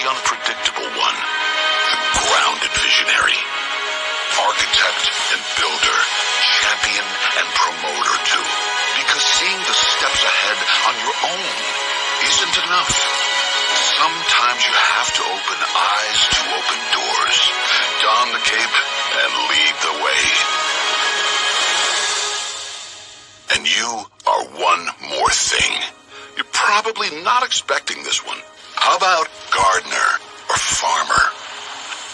unpredictable one, the grounded visionary. Architect and builder, champion and promoter too. Because seeing the steps ahead on your own isn't enough. Sometimes you have to open eyes to open doors, don the cape, and lead the way. And you are one more thing. You're probably not expecting this one. How about gardener or farmer?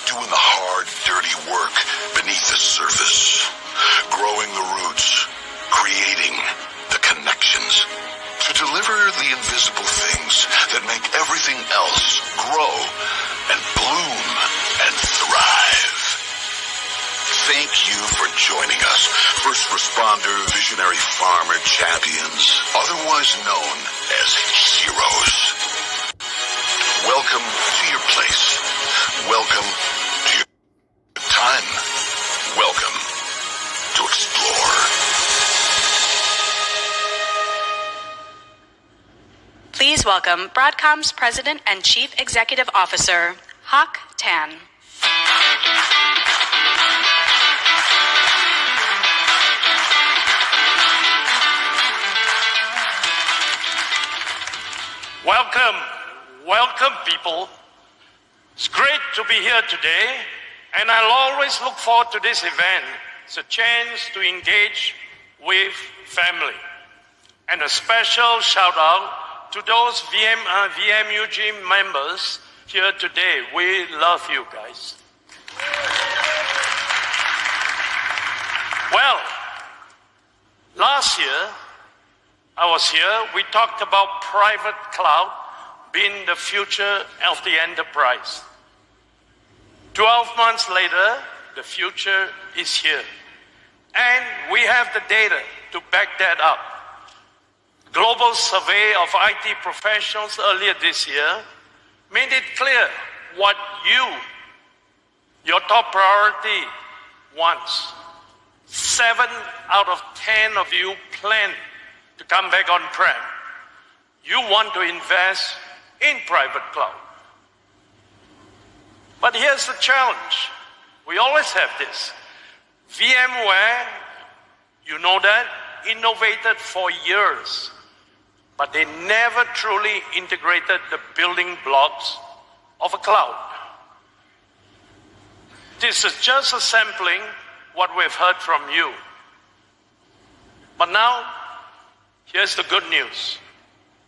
Doing the hard, dirty work beneath the surface. Growing the roots. Creating the connections. To deliver the invisible things that make everything else grow and bloom and thrive. Thank you for joining us, first responder, visionary farmer champions, otherwise known as heroes. Welcome to your place. Welcome to your time. Welcome to explore. Please welcome Broadcom's President and Chief Executive Officer, Hock Tan. Welcome, welcome people. It's great to be here today, and I'll always look forward to this event. It's a chance to engage with family. And a special shout out to those VMUG members here today. We love you guys. Well, last year I was here, we talked about private cloud being the future of the enterprise. 12 months later, the future is here. And we have the data to back that up. Global survey of IT professionals earlier this year made it clear what your top priority wants. 7 out of 10 of you plan to come back on-prem. You want to invest in private cloud. But here's the challenge. We always have this. VMware, you know that, innovated for years, but they never truly integrated the building blocks of a cloud. This is just a sampling what we've heard from you. But now, here's the good news.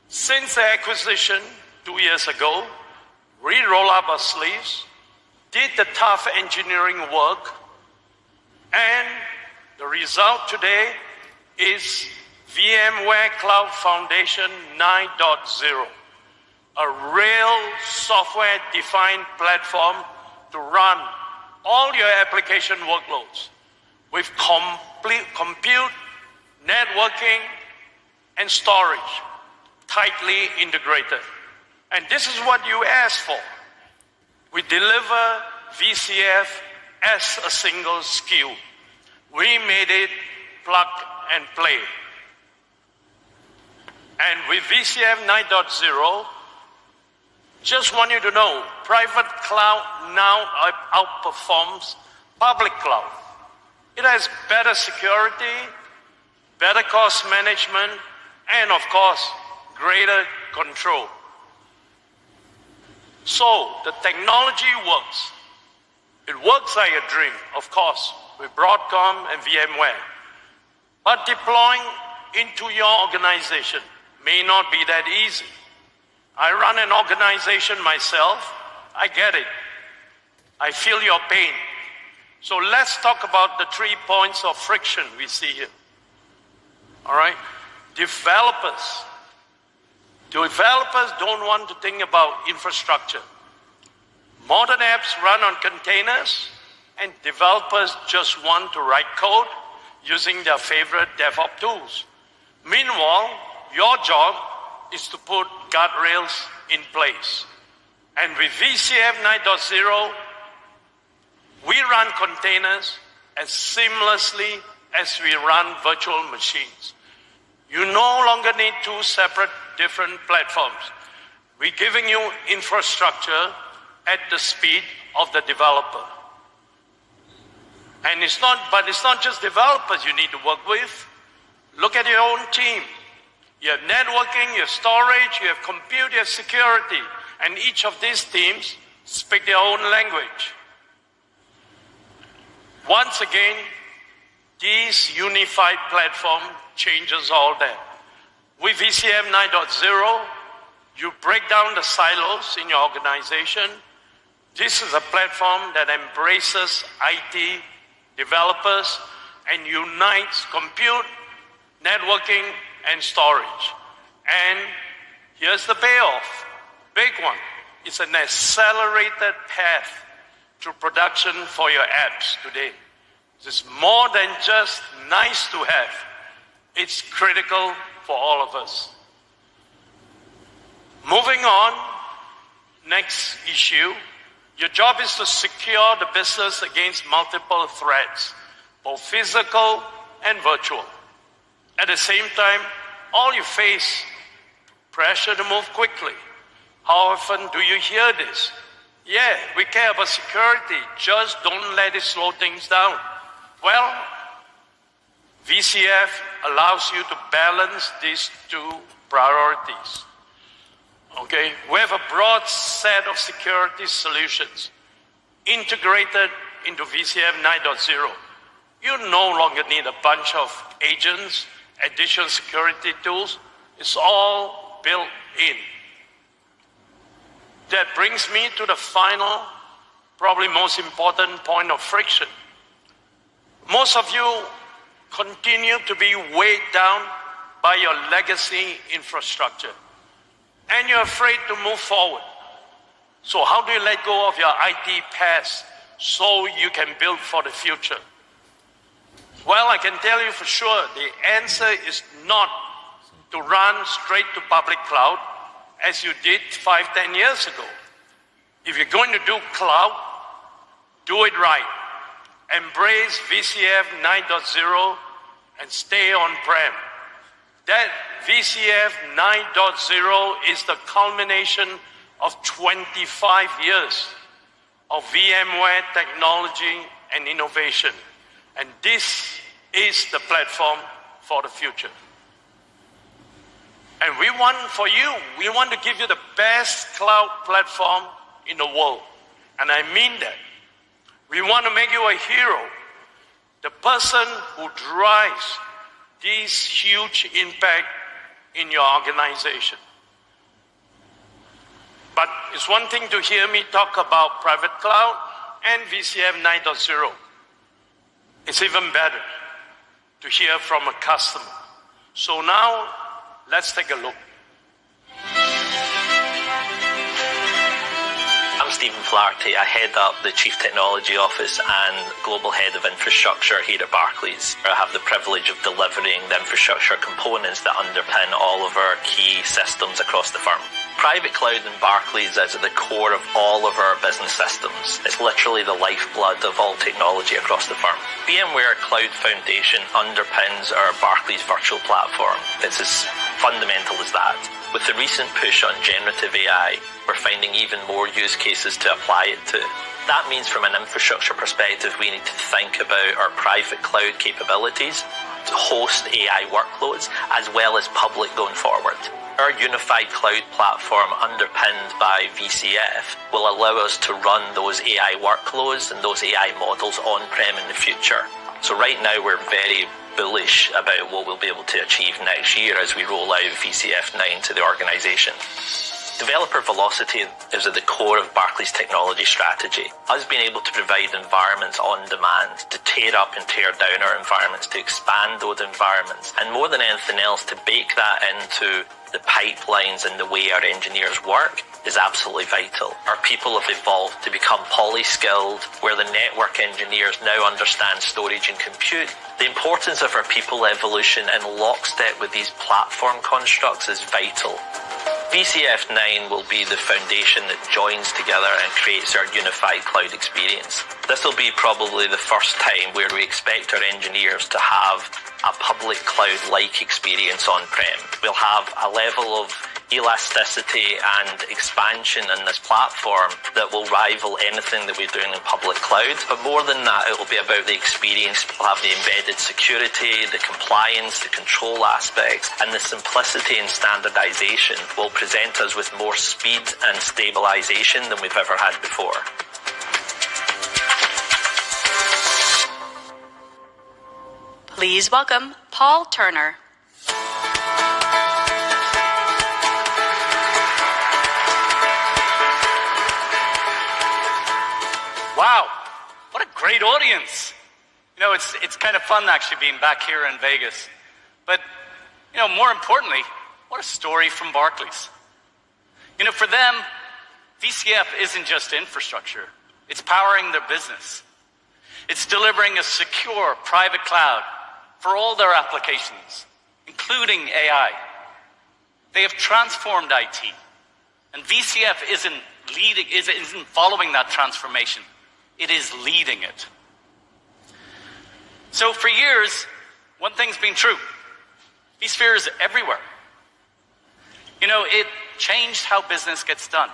Since the acquisition 2 years ago, we rolled up our sleeves, did the tough engineering work, and the result today is VMware Cloud Foundation 9.0, a real software-defined platform to run all your application workloads with complete compute, networking, and storage tightly integrated. And this is what you asked for. We deliver VCF as a single SKU. We made it plug and play. And with VCF 9.0, just want you to know, private cloud now outperforms public cloud. It has better security, better cost management, and of course, greater control. So the technology works. It works like a dream, of course, with Broadcom and VMware. But deploying into your organization may not be that easy. I run an organization myself. I get it. I feel your pain. So let's talk about the 3 points of friction we see here. All right? Developers don't want to think about infrastructure. Modern apps run on containers, and developers just want to write code using their favorite DevOps tools. Meanwhile, your job is to put guardrails in place. And with VCF 9.0, we run containers as seamlessly as we run virtual machines. You no longer need 2 separate different platforms. We're giving you infrastructure at the speed of the developer. And it's not just developers you need to work with. Look at your own team. You have networking, you have storage, you have compute, you have security. And each of these teams speak their own language. Once again, this unified platform changes all that. With VCF 9.0, you break down the silos in your organization. This is a platform that embraces IT developers and unites compute, networking, and storage. And here's the payoff, big one. It's an accelerated path to production for your apps today. It's more than just nice to have. It's critical for all of us. Moving on, next issue. Your job is to secure the business against multiple threats, both physical and virtual. At the same time, all you face, pressure to move quickly. How often do you hear this? Yeah, we care about security, just don't let it slow things down. Well, VCF allows you to balance these two priorities. Okay, we have a broad set of security solutions integrated into VCF 9.0. You no longer need a bunch of agents, additional security tools. It's all built in. That brings me to the final, probably most important point of friction. Most of you continue to be weighed down by your legacy infrastructure, and you're afraid to move forward. So how do you let go of your IT past so you can build for the future? Well, I can tell you for sure, the answer is not to run straight to public cloud as you did 5-10 years ago. If you're going to do cloud, do it right. Embrace VCF 9.0 and stay on-prem. That VCF 9.0 is the culmination of 25 years of VMware technology and innovation. And this is the platform for the future. And we want to give you the best cloud platform in the world. And I mean that. We want to make you a hero, the person who drives this huge impact in your organization. But it's one thing to hear me talk about private cloud and VCF 9.0. It's even better to hear from a customer. So now, let's take a look. I'm Stephen Flaherty. I head up the Chief Technology Office and Global Head of Infrastructure here at Barclays. I have the privilege of delivering the infrastructure components that underpin all of our key systems across the firm. Private cloud in Barclays is at the core of all of our business systems. It's literally the lifeblood of all technology across the firm. Vmware Cloud Foundation underpins our Barclays virtual platform. It's as fundamental as that. With the recent push on generative AI, we're finding even more use cases to apply it to. That means from an infrastructure perspective, we need to think about our private cloud capabilities to host AI workloads as well as public going forward. Our unified cloud platform underpinned by VCF will allow us to run those AI workloads and those AI models on-prem in the future. So right now we're very bullish about what we'll be able to achieve next year as we roll out VCF 9 to the organization. Developer velocity is at the core of Barclays' technology strategy. Us being able to provide environments on demand, to tear up and tear down our environments, to expand those environments, and more than anything else, to bake that into the pipelines and the way our engineers work is absolutely vital. Our people have evolved to become poly-skilled, where the network engineers now understand storage and compute. The importance of our people evolution in lockstep with these platform constructs is vital. VCF 9 will be the foundation that joins together and creates our unified cloud experience. This will be probably the first time where we expect our engineers to have a public cloud-like experience on-prem. We'll have a level of elasticity and expansion in this platform that will rival anything that we're doing in public cloud. But more than that, it will be about the experience. We'll have the embedded security, the compliance, the control aspects, and the simplicity and standardization will present us with more speed and stabilization than we've ever had before. Please welcome Paul Turner. Wow, what a great audience. You know, it's kind of fun actually being back here in Vegas. But, you know, more importantly, what a story from Barclays. You know, for them, VCF isn't just infrastructure. It's powering their business. It's delivering a secure private cloud for all their applications, including AI. They have transformed IT, and VCF isn't following that transformation. It is leading it. So for years, one thing's been true. vSphere is everywhere. You know, it changed how business gets done.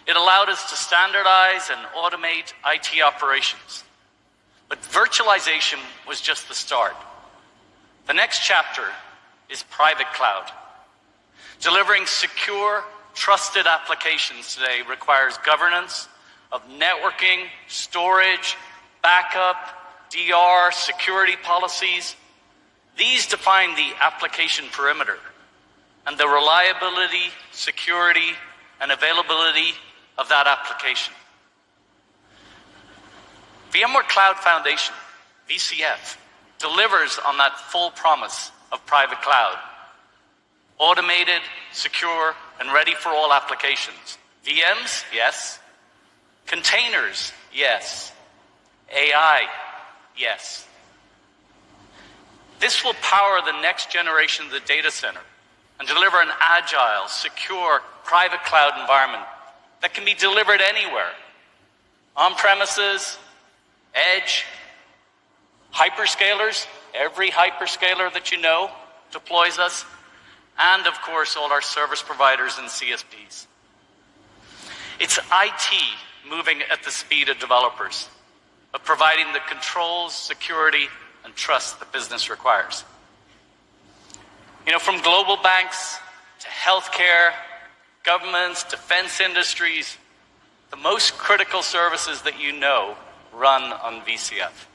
It allowed us to standardize and automate IT operations. But virtualization was just the start. The next chapter is private cloud. Delivering secure, trusted applications today requires governance of networking, storage, backup, DR, security policies. These define the application perimeter and the reliability, security, and availability of that application. VMware Cloud Foundation, VCF, delivers on that full promise of private cloud. Automated, secure, and ready for all applications. VMs, yes. Containers, yes. AI, yes. This will power the next generation of the data center and deliver an agile, secure, private cloud environment that can be delivered anywhere. On-premises, edge, hyperscalers, every hyperscaler that you know deploys us, and of course all our service providers and CSPs. It's IT moving at the speed of developers, but providing the controls, security, and trust the business requires. You know, from global banks to healthcare, governments, defense industries, the most critical services that you know run on VCF.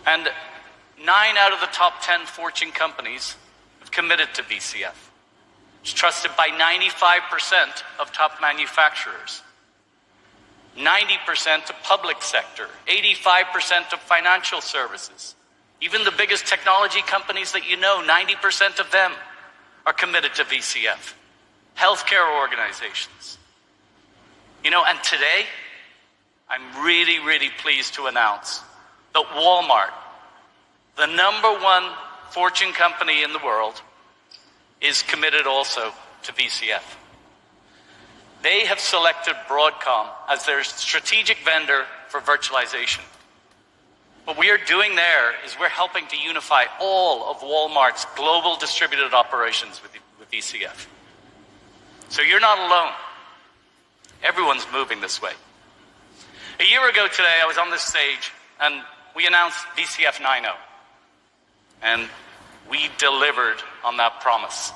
And 9 out of the top 10 Fortune companies have committed to VCF. It's trusted by 95% of top manufacturers, 90% of public sector, 85% of financial services. Even the biggest technology companies that you know, 90% of them are committed to VCF. Healthcare organizations. You know, and today, I'm really, really pleased to announce that Walmart, the #1 Fortune company in the world, is committed also to VCF. They have selected Broadcom as their strategic vendor for virtualization. What we are doing there is we're helping to unify all of Walmart's global distributed operations with VCF. So you're not alone. Everyone's moving this way. A year ago today, I was on this stage and we announced VCF 9.0. And we delivered on that promise.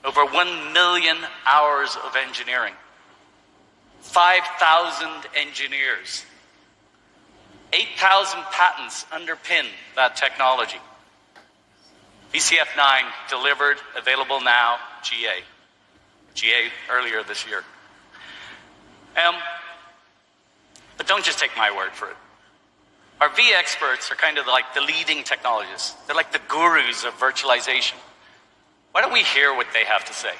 Over 1 million hours of engineering. 5,000 engineers. 8,000 patents underpin that technology. VCF 9 delivered, available now, GA. GA earlier this year. But don't just take my word for it. Our V experts are kind of like the leading technologists. They're like the gurus of virtualization. Why don't we hear what they have to say?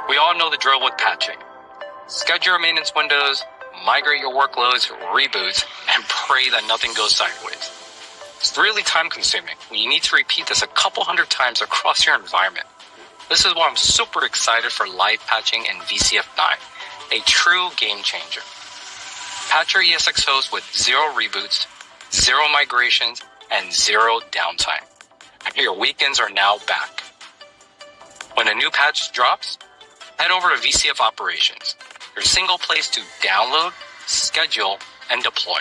We all know the drill with patching. Schedule your maintenance windows, migrate your workloads, reboots, and pray that nothing goes sideways. It's really time consuming when you need to repeat this a couple hundred times across your environment. This is why I'm super excited for live patching in VCF 9, a true game changer. Patch your ESX host with 0 reboots, 0 migrations, and 0 downtime. And your weekends are now back. When a new patch drops, head over to VCF Operations, your single place to download, schedule, and deploy.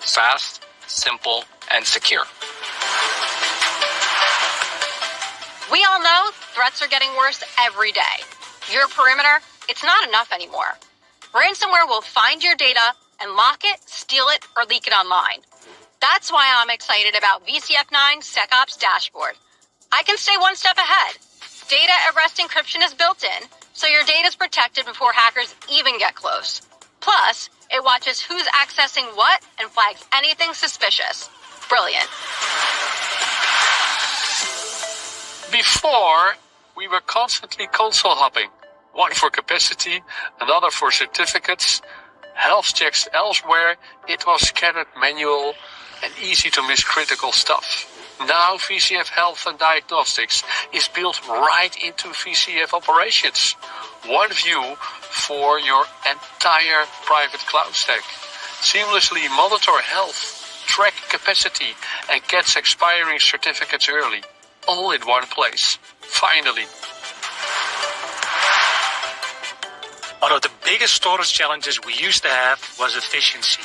Fast, simple, and secure. We all know threats are getting worse every day. Your perimeter, it's not enough anymore. Ransomware will find your data and lock it, steal it, or leak it online. That's why I'm excited about VCF9 SecOps Dashboard. I can stay one step ahead. Data at rest encryption is built in, so your data is protected before hackers even get close. Plus, it watches who's accessing what and flags anything suspicious. Brilliant. Before, we were constantly console hopping, one for capacity, another for certificates, health checks elsewhere. It was scattered, manual, and easy to miss critical stuff. Now VCF Health and Diagnostics is built right into VCF Operations. One view for your entire private cloud stack. Seamlessly monitor health, track capacity, and catch expiring certificates early. All in one place. Finally. One of the biggest storage challenges we used to have was efficiency,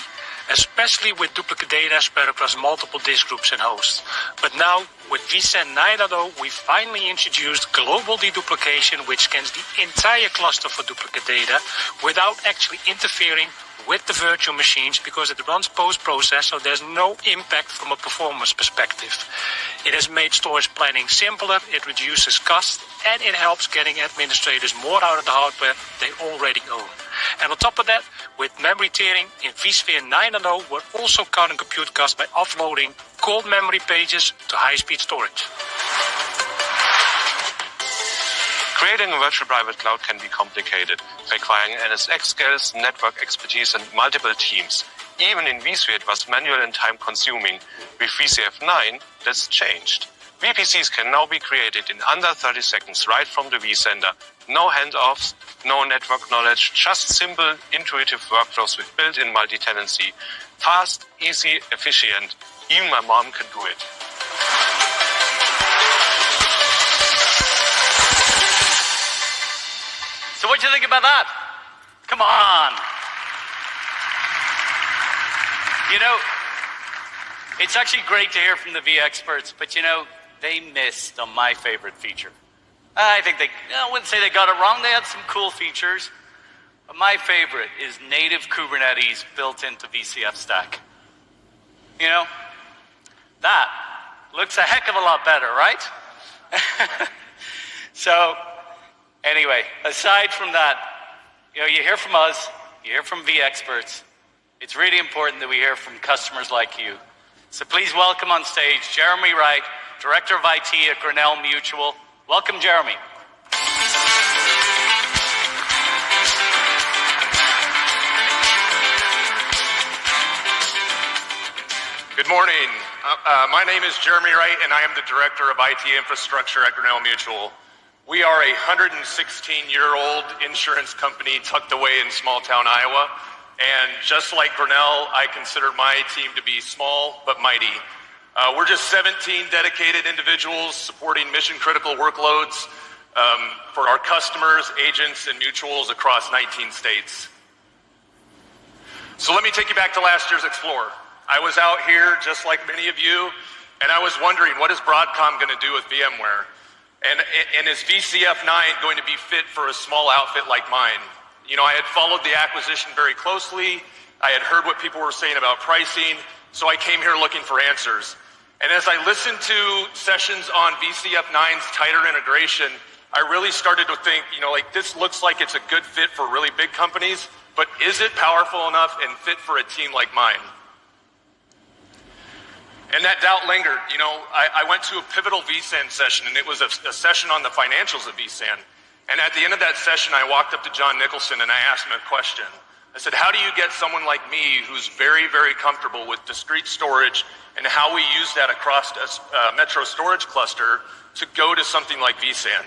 especially with duplicate data spread across multiple disk groups and hosts. But now, with vSAN 9.0, we finally introduced global deduplication, which scans the entire cluster for duplicate data without actually interfering with the virtual machines, because it runs post-process, so there's no impact from a performance perspective. It has made storage planning simpler, it reduces cost, and it helps getting administrators more out of the hardware they already own. And on top of that, with memory tiering in vSphere 9.0, we're also cutting compute costs by offloading cold memory pages to high-speed storage. Creating a virtual private cloud can be complicated, requiring NSX skills, network expertise, and multiple teams. Even in vSphere, it was manual and time-consuming. With VCF 9, that's changed. VPCs can now be created in under 30 seconds right from the vCenter. No handoffs, no network knowledge, just simple, intuitive workflows with built-in multi-tenancy. Fast, easy, efficient. Even my mom can do it. So what do you think about that? Come on. You know, it's actually great to hear from the V-experts, but you know, they missed on my favorite feature. I wouldn't say they got it wrong. They had some cool features. But my favorite is native Kubernetes built into VCF stack. You know, that looks a heck of a lot better, right? So, anyway, aside from that, you know, you hear from us, you hear from V-experts. It's really important that we hear from customers like you. So please welcome on stage Jeremy Wright, Director of IT at Grinnell Mutual. Welcome, Jeremy. Good morning. My name is Jeremy Wright, and I am the Director of IT Infrastructure at Grinnell Mutual. We are a 116-year-old insurance company tucked away in small-town Iowa. And just like Grinnell, I consider my team to be small but mighty. We're just 17 dedicated individuals supporting mission-critical workloads for our customers, agents, and mutuals across 19 states. So let me take you back to last year's Explorer. I was out here, just like many of you, and I was wondering, what is Broadcom going to do with VMware? And is VCF 9 going to be fit for a small outfit like mine? You know, I had followed the acquisition very closely. I had heard what people were saying about pricing, so I came here looking for answers. And as I listened to sessions on VCF 9's tighter integration, I really started to think, you know, like, this looks like it's a good fit for really big companies, but is it powerful enough and fit for a team like mine? And that doubt lingered. You know, I went to a pivotal vSAN session, and it was a session on the financials of vSAN. And at the end of that session, I walked up to John Nicholson and I asked him a question. I I said, how do you get someone like me who's very, very comfortable with discrete storage and how we use that across a metro storage cluster to go to something like vSAN?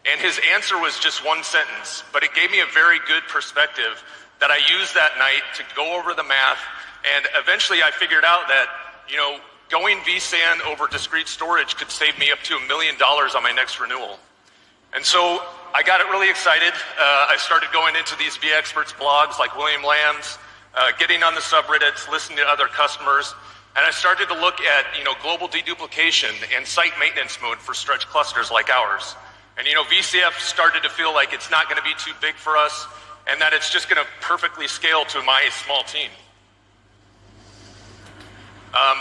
And his answer was just one sentence, but it gave me a very good perspective that I used that night to go over the math. And eventually I figured out that, going vSAN over discrete storage could save me up to $1 million on my next renewal. And so I got it really excited. I started going into these vExperts blogs like William Lamb's, getting on the subreddits, listening to other customers, and I started to look at, global deduplication and site maintenance mode for stretch clusters like ours. And, VCF started to feel like it's not going to be too big for us and that it's just going to perfectly scale to my small team.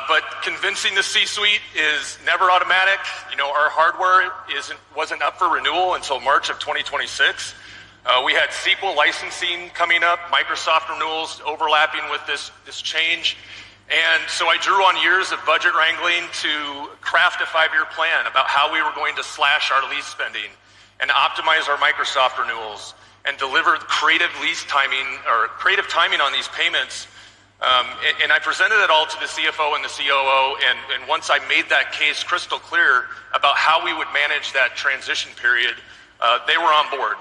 But convincing the C-suite is never automatic. Our hardware wasn't up for renewal until March of 2026. We had SQL licensing coming up, Microsoft renewals overlapping with this change. And so I drew on years of budget wrangling to craft a 5-year plan about how we were going to slash our lease spending and optimize our Microsoft renewals and deliver creative timing on these payments. And I presented it all to the CFO and the COO, and once I made that case crystal clear about how we would manage that transition period, they were on board.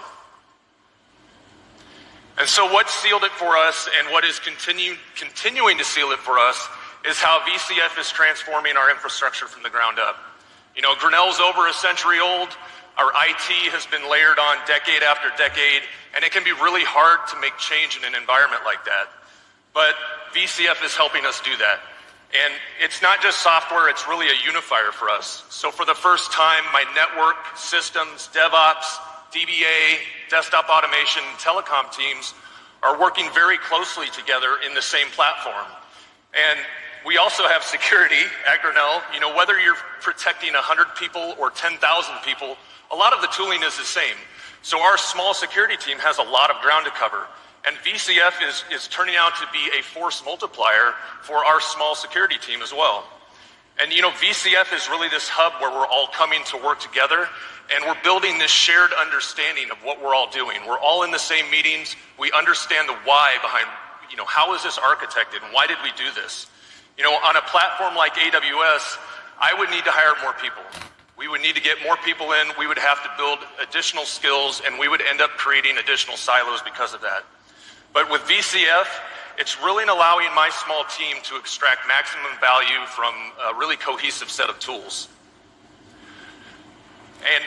And so what sealed it for us and what is continuing to seal it for us is how VCF is transforming our infrastructure from the ground up. Grinnell's over a century old. Our IT has been layered on decade after decade, and it can be really hard to make change in an environment like that. But VCF is helping us do that. And it's not just software, it's really a unifier for us. So for the first time, my network, systems, DevOps, DBA, desktop automation, telecom teams are working very closely together in the same platform. And we also have security at Grinnell. Whether you're protecting 100 people or 10,000 people, a lot of the tooling is the same. So our small security team has a lot of ground to cover. And VCF is turning out to be a force multiplier for our small security team as well. And VCF is really this hub where we're all coming to work together, and we're building this shared understanding of what we're all doing. We're all in the same meetings. We understand the why behind, how is this architected and why did we do this? On a platform like AWS, I would need to hire more people. We would need to get more people in. We would have to build additional skills, and we would end up creating additional silos because of that. But with VCF, it's really allowing my small team to extract maximum value from a really cohesive set of tools. And,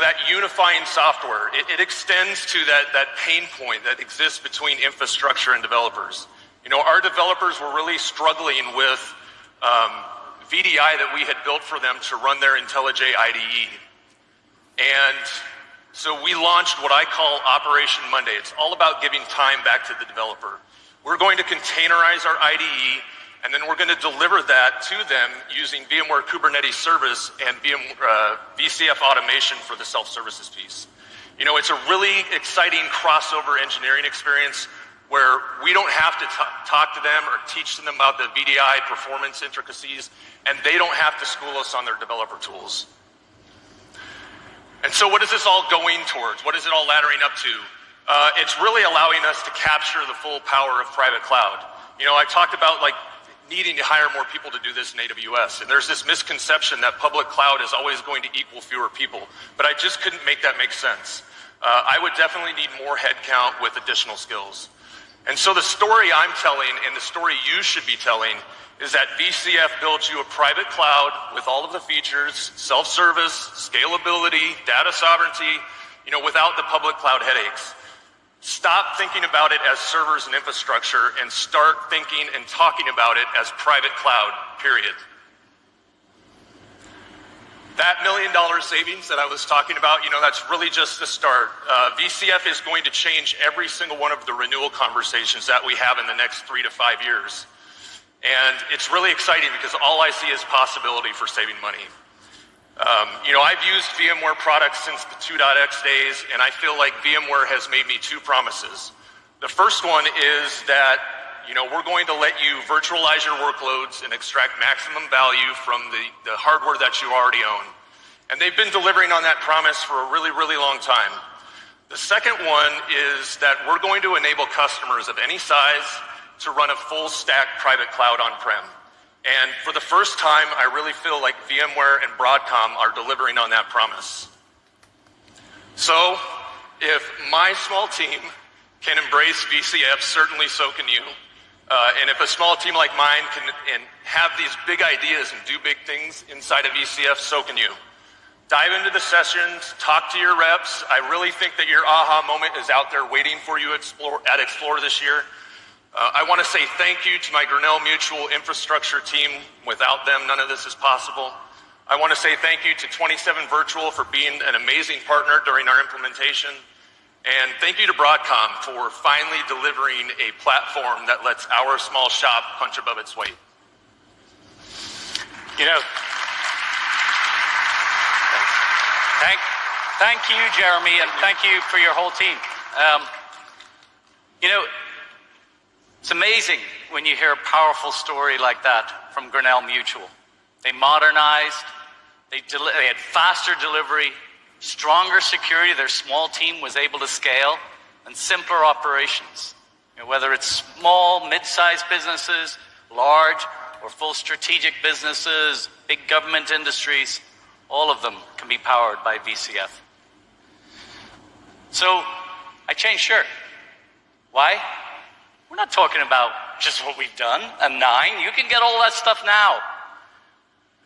that unifying software, it extends to that pain point that exists between infrastructure and developers. Our developers were really struggling with VDI that we had built for them to run their IntelliJ IDE. And so we launched what I call Operation Monday. It's all about giving time back to the developer. We're going to containerize our IDE, and then we're going to deliver that to them using VMware Kubernetes Service and VCF automation for the self-services piece. It's a really exciting crossover engineering experience where we don't have to talk to them or teach them about the VDI performance intricacies, and they don't have to school us on their developer tools. And so what is this all going towards? What is it all laddering up to? It's really allowing us to capture the full power of private cloud. I talked about needing to hire more people to do this in AWS, and there's this misconception that public cloud is always going to equal fewer people, but I just couldn't make that make sense. I would definitely need more headcount with additional skills. And so the story I'm telling and the story you should be telling is that VCF builds you a private cloud with all of the features, self-service, scalability, data sovereignty, without the public cloud headaches. Stop thinking about it as servers and infrastructure and start thinking and talking about it as private cloud, period. That $1 million savings that I was talking about, that's really just the start. VCF is going to change every single one of the renewal conversations that we have in the next 3 to 5 years. And it's really exciting because all I see is possibility for saving money. I've used VMware products since the 2.x days, and I feel like VMware has made me 2 promises. The first one is that, we're going to let you virtualize your workloads and extract maximum value from the hardware that you already own. And they've been delivering on that promise for a really, really long time. The second one is that we're going to enable customers of any size to run a full stack private cloud on-prem. And for the first time, I really feel like VMware and Broadcom are delivering on that promise. So, if my small team can embrace VCF, certainly so can you. And if a small team like mine can have these big ideas and do big things inside of VCF, so can you. Dive into the sessions, talk to your reps. I really think that your aha moment is out there waiting for you at Explore this year. I want to say thank you to my Grinnell Mutual infrastructure team. Without them, none of this is possible. I want to say thank you to 27 Virtual for being an amazing partner during our implementation. And thank you to Broadcom for finally delivering a platform that lets our small shop punch above its weight. You know, thank you, Jeremy, and thank you for your whole team. You know, it's amazing when you hear a powerful story like that from Grinnell Mutual. They modernized, they had faster delivery, stronger security. Their small team was able to scale, and simpler operations. You know, whether it's small, mid-sized businesses, large or full strategic businesses, big government industries, all of them can be powered by VCF. So I changed shirt. Why? We're not talking about just what we've done, a 9. You can get all that stuff now.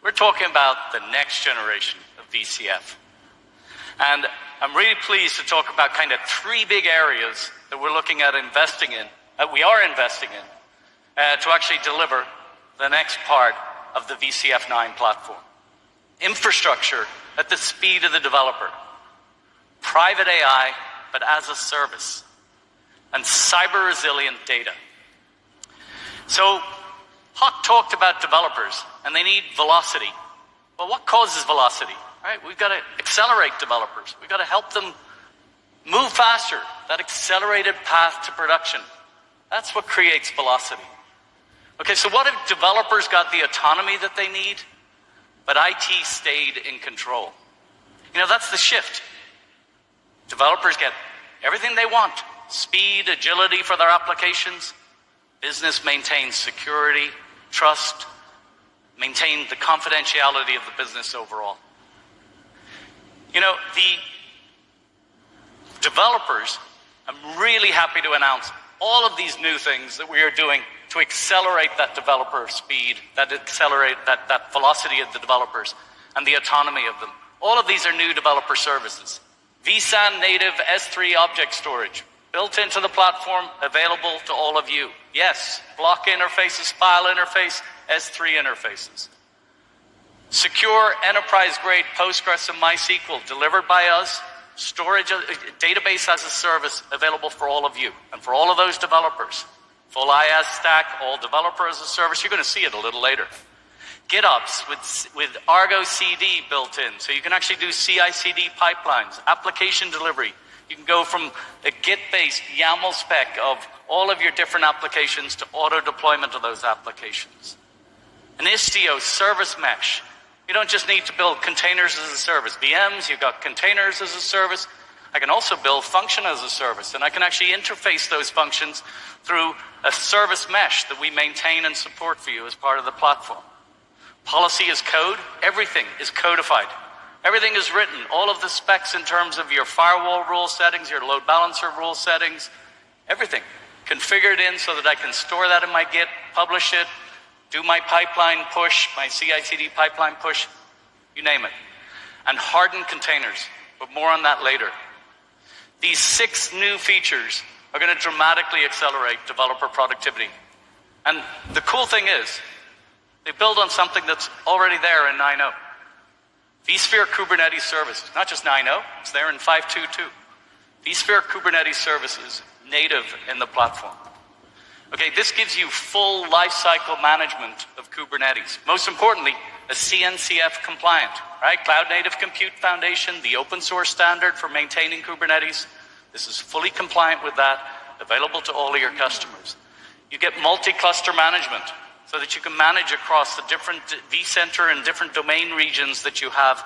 We're talking about the next generation of VCF. And I'm really pleased to talk about kind of 3 big areas that we're looking at investing in, that we are investing in, to actually deliver the next part of the VCF 9 platform. Infrastructure at the speed of the developer, private AI, but as a service, and cyber-resilient data. So, Hawk talked about developers, and they need velocity. Well, what causes velocity? Right? We've got to accelerate developers. We've got to help them move faster. That accelerated path to production. That's what creates velocity. Okay, so what if developers got the autonomy that they need, but IT stayed in control? You know, that's the shift. Developers get everything they want. Speed, agility for their applications. Business maintains security, trust, maintain the confidentiality of the business overall. You know, the developers, I'm really happy to announce all of these new things that we are doing to accelerate that developer speed, that accelerate that velocity of the developers and the autonomy of them. All of these are new developer services. vSAN native S3 object storage, built into the platform, available to all of you. Yes, block interfaces, file interface, S3 interfaces. Secure enterprise-grade Postgres and MySQL delivered by us. Storage, database as a service available for all of you and for all of those developers. Full IaaS stack, all developer as a service. You're going to see it a little later. GitOps with Argo CD built in, so you can actually do CI/CD pipelines, application delivery. You can go from a Git-based YAML spec of all of your different applications to auto-deployment of those applications. An Istio service mesh. You don't just need to build containers as a service. VMs, you've got containers as a service. I can also build function as a service, and I can actually interface those functions through a service mesh that we maintain and support for you as part of the platform. Policy as code. Everything is codified. Everything is written. All of the specs in terms of your firewall rule settings, your load balancer rule settings, everything configured in so that I can store that in my Git, publish it, do my pipeline push, my CI/CD pipeline push, you name it. And hardened containers, but more on that later. These 6 new features are going to dramatically accelerate developer productivity. And the cool thing is, they build on something that's already there in 9.0. vSphere Kubernetes services, not just 9.0, it's there in 5.2.2. vSphere Kubernetes services, native in the platform. Okay, this gives you full lifecycle management of Kubernetes. Most importantly, a CNCF compliant, right? Cloud Native Compute Foundation, the open source standard for maintaining Kubernetes. This is fully compliant with that, available to all of your customers. You get multi-cluster management so that you can manage across the different vCenter and different domain regions that you have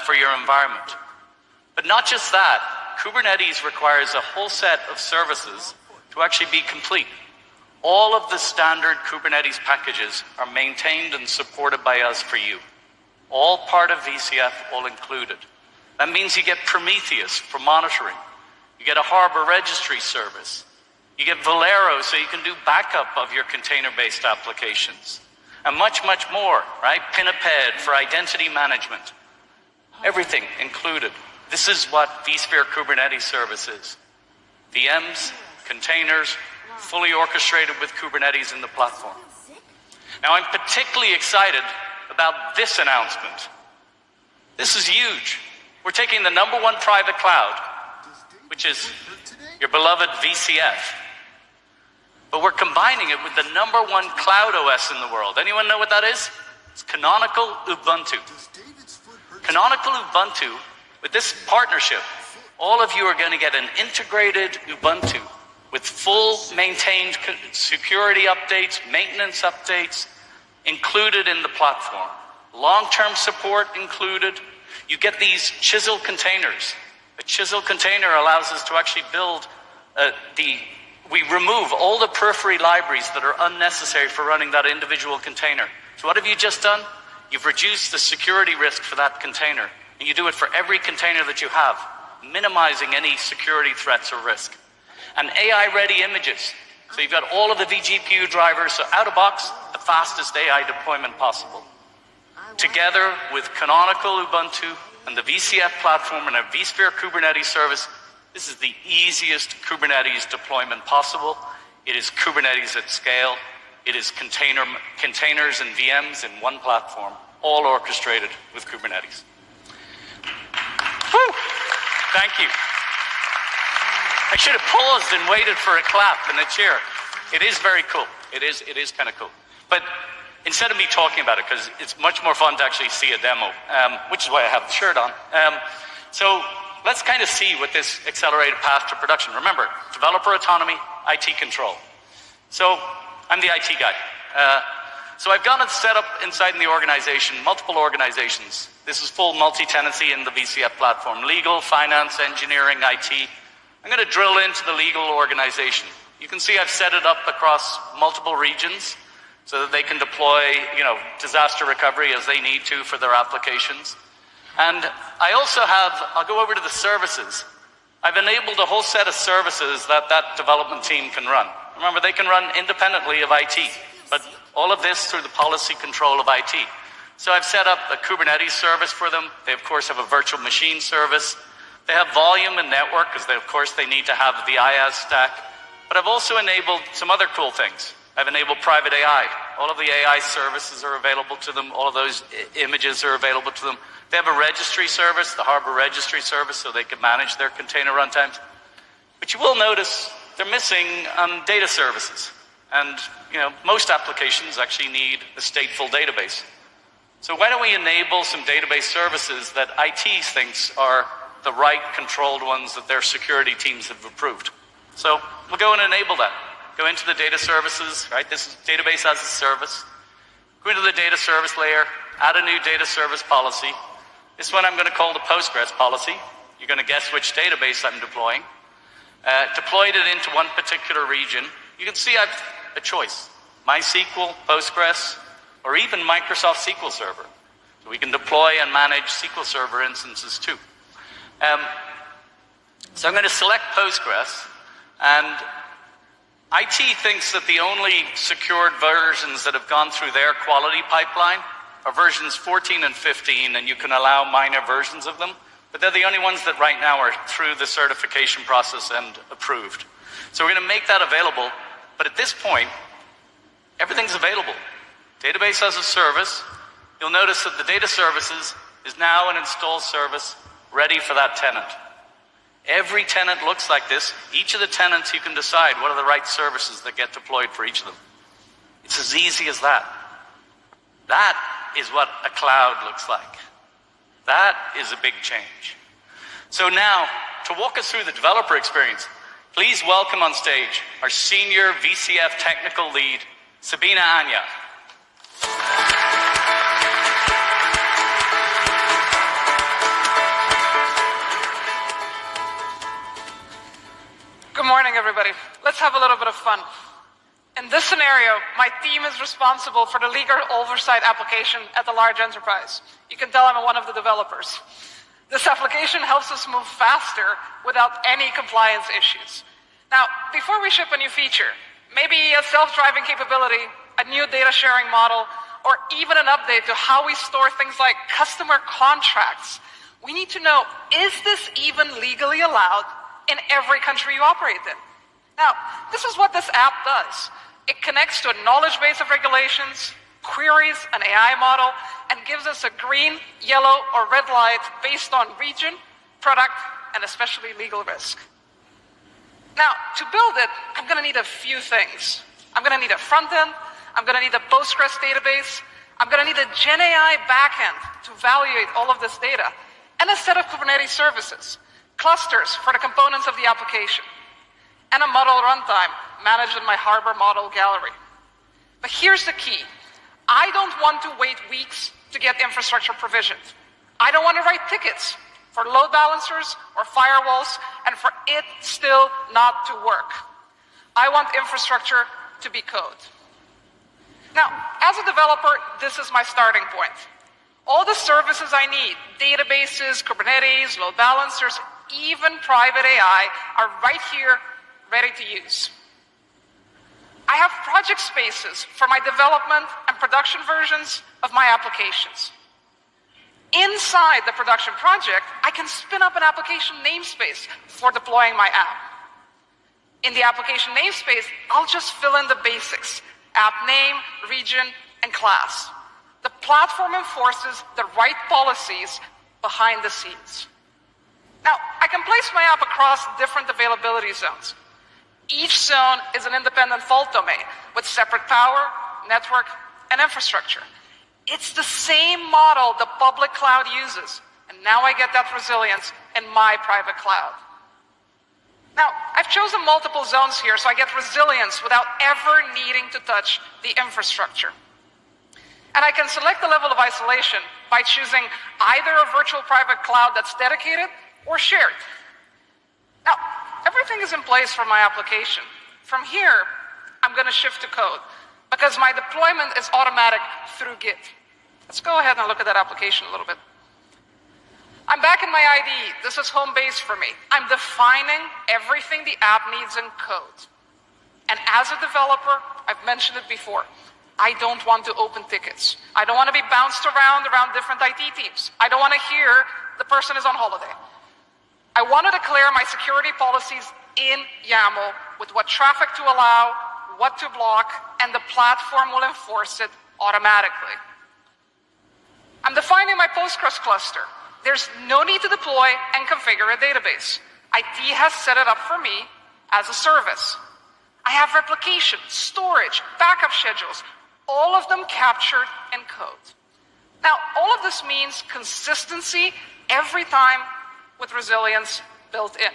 for your environment. But not just that, Kubernetes requires a whole set of services to actually be complete. All of the standard Kubernetes packages are maintained and supported by us for you. All part of VCF, all included. That means you get Prometheus for monitoring. You get a Harbor registry service. You get Valero so you can do backup of your container-based applications. And much, much more, right? Pinniped for identity management. Everything included. This is what vSphere Kubernetes service is. VMs, containers, fully orchestrated with Kubernetes in the platform. Now, I'm particularly excited about this announcement. This is huge. We're taking the #1 private cloud, which is your beloved VCF, but we're combining it with the #1 cloud OS in the world. Anyone know what that is? It's Canonical Ubuntu. Canonical Ubuntu, with this partnership, all of you are going to get an integrated Ubuntu with full maintained security updates, maintenance updates included in the platform. Long-term support included. You get these chisel containers. A chisel container allows us to actually build we remove all the periphery libraries that are unnecessary for running that individual container. So what have you just done? You've reduced the security risk for that container. And you do it for every container that you have, minimizing any security threats or risk. And AI-ready images. So you've got all of the vGPU drivers, so out of box, the fastest AI deployment possible. Together with Canonical Ubuntu and the VCF platform and a vSphere Kubernetes service, this is the easiest Kubernetes deployment possible. It is Kubernetes at scale. It is containers and VMs in one platform, all orchestrated with Kubernetes. Woo! Thank you. I should have paused and waited for a clap and a cheer. It is very cool. It is kind of cool. But instead of me talking about it, because it's much more fun to actually see a demo, which is why I have the shirt on. So let's kind of see what this accelerated path to production. Remember, developer autonomy, IT control. So I'm the IT guy. So I've gone and set up inside in the organization, multiple organizations. This is full multi-tenancy in the VCF platform. Legal, finance, engineering, IT. I'm going to drill into the legal organization. You can see I've set it up across multiple regions so that they can deploy, disaster recovery as they need to for their applications. And I also I'll go over to the services. I've enabled a whole set of services that development team can run. Remember, they can run independently of IT, but all of this through the policy control of IT. So I've set up a Kubernetes service for them. They, of course, have a virtual machine service. They have volume and network because, of course, they need to have the IaaS stack. But I've also enabled some other cool things. I've enabled private AI. All of the AI services are available to them. All of those images are available to them. They have a registry service, the Harbor registry service, so they can manage their container runtimes. But you will notice they're missing data services. And, most applications actually need a stateful database. So why don't we enable some database services that IT thinks are the right controlled ones that their security teams have approved? So we'll go and enable that. Go into the data services, right? This is database as a service. Go into the data service layer, add a new data service policy. This one I'm going to call the Postgres policy. You're going to guess which database I'm deploying. Deployed it into one particular region. You can see I've a choice. MySQL, Postgres, or even Microsoft SQL Server. So we can deploy and manage SQL Server instances too. So I'm going to select Postgres, and IT thinks that the only secured versions that have gone through their quality pipeline are versions 14 and 15, and you can allow minor versions of them, but they're the only ones that right now are through the certification process and approved. So we're going to make that available, but at this point, everything's available. Database as a service. You'll notice that the data services is now an install service ready for that tenant. Every tenant looks like this. Each of the tenants, you can decide what are the right services that get deployed for each of them. It's as easy as that. That is what a cloud looks like. That is a big change. So now, to walk us through the developer experience, please welcome on stage our senior VCF technical lead, Sabina Anya. fun. In this scenario, my team is responsible for the legal oversight application at the large enterprise. You can tell I'm one of the developers. This application helps us move faster without any compliance issues. Now, before we ship a new feature, maybe a self-driving capability, a new data sharing model, or even an update to how we store things like customer contracts, we need to know, is this even legally allowed in every country you operate in? Now, this is what this app does. It connects to a knowledge base of regulations, queries an AI model, and gives us a green, yellow, or red light based on region, product, and especially legal risk. Now, to build it, I'm going to need a few things. I'm going to need a front end, I'm going to need a Postgres database, I'm going to need a GenAI backend to evaluate all of this data, and a set of Kubernetes services, clusters for the components of the application, and a model runtime managed in my Harbor model gallery. But here's the key. I don't want to wait weeks to get infrastructure provisioned. I don't want to write tickets for load balancers or firewalls and for it still not to work. I want infrastructure to be code. Now, as a developer, this is my starting point. All the services I need, databases, Kubernetes, load balancers, even private AI, are right here, ready to use. I have project spaces for my development and production versions of my applications. Inside the production project, I can spin up an application namespace for deploying my app. In the application namespace, I'll just fill in the basics: app name, region, and class. The platform enforces the right policies behind the scenes. Now, I can place my app across different availability zones. Each zone is an independent fault domain with separate power, network, and infrastructure. It's the same model the public cloud uses, and now I get that resilience in my private cloud. Now, I've chosen multiple zones here so I get resilience without ever needing to touch the infrastructure. And I can select the level of isolation by choosing either a virtual private cloud that's dedicated or shared. Now, everything is in place for my application. From here, I'm going to shift to code because my deployment is automatic through Git. Let's go ahead and look at that application a little bit. I'm back in my IDE. This is home base for me. I'm defining everything the app needs in code. And as a developer, I've mentioned it before, I don't want to open tickets. I don't want to be bounced around different IT teams. I don't want to hear the person is on holiday. I want to declare my security policies in YAML with what traffic to allow, what to block, and the platform will enforce it automatically. I'm defining my Postgres cluster. There's no need to deploy and configure a database. IT has set it up for me as a service. I have replication, storage, backup schedules, all of them captured in code. Now, all of this means consistency every time with resilience built in.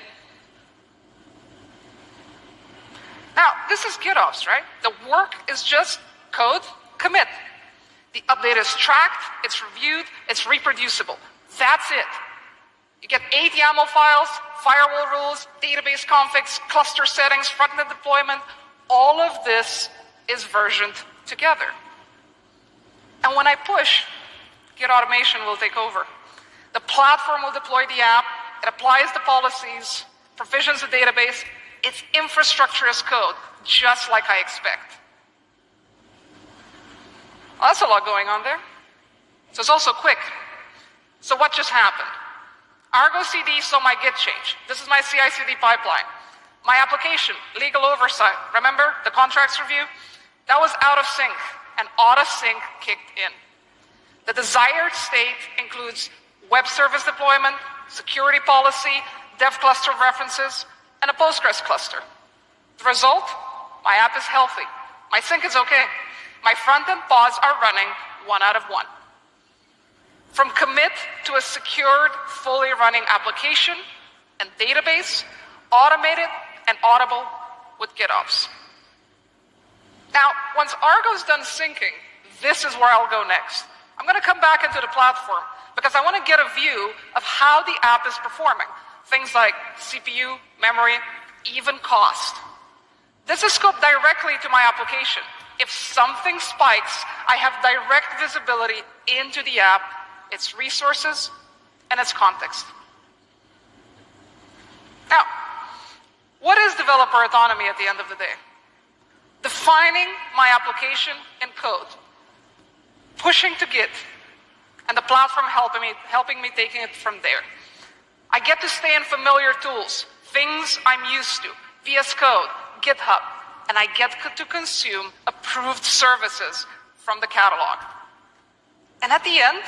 Now, this is GitOps, right? The work is just code, commit. The update is tracked, it's reviewed, it's reproducible. That's it. You get 8 YAML files, firewall rules, database configs, cluster settings, front-end deployment. All of this is versioned together. And when I push, Git automation will take over. The platform will deploy the app, it applies the policies, provisions the database. Its infrastructure as code, just like I expect. Well, that's a lot going on there. So it's also quick. So what just happened? Argo CD saw my Git change. This is my CI/CD pipeline. My application, legal oversight. Remember the contracts review? That was out of sync, and auto-sync kicked in. The desired state includes web service deployment, security policy, dev cluster references, and a Postgres cluster. The result? My app is healthy. My sync is okay. My front-end pods are running 1 out of 1. From commit to a secured, fully running application and database, automated and audible with GitOps. Now, once Argo's done syncing, this is where I'll go next. I'm going to come back into the platform because I want to get a view of how the app is performing. Things like CPU, memory, even cost. This is scoped directly to my application. If something spikes, I have direct visibility into the app, its resources, and its context. Now, what is developer autonomy at the end of the day? Defining my application in code, pushing to Git, and the platform helping me taking it from there. I get to stay in familiar tools, things I'm used to, VS Code, GitHub, and I get to consume approved services from the catalog. And at the end,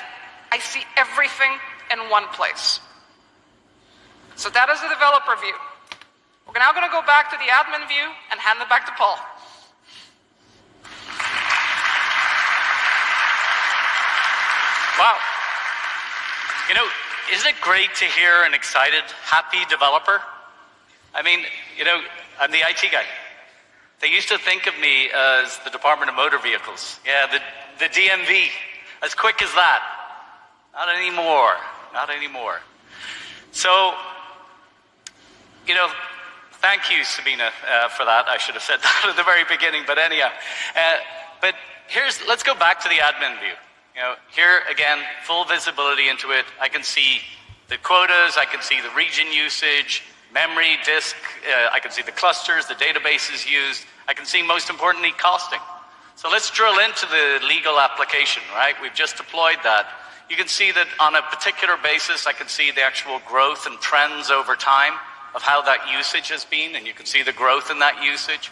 I see everything in one place. So that is the developer view. We're now going to go back to the admin view and hand it back to Paul. Wow. You know, isn't it great to hear an excited, happy developer? I mean, you know, I'm the IT guy. They used to think of me as the Department of Motor Vehicles. Yeah, the DMV. As quick as that. Not anymore. Not anymore. So, you know, thank you, Sabina, for that. I should have said that at the very beginning, but anyhow. But let's go back to the admin view. You know, here again, full visibility into it. I can see the quotas, I can see the region usage, memory, disk, I can see the clusters, the databases used. I can see, most importantly, costing. So let's drill into the legal application, right? We've just deployed that. You can see that on a particular basis, I can see the actual growth and trends over time of how that usage has been, and you can see the growth in that usage.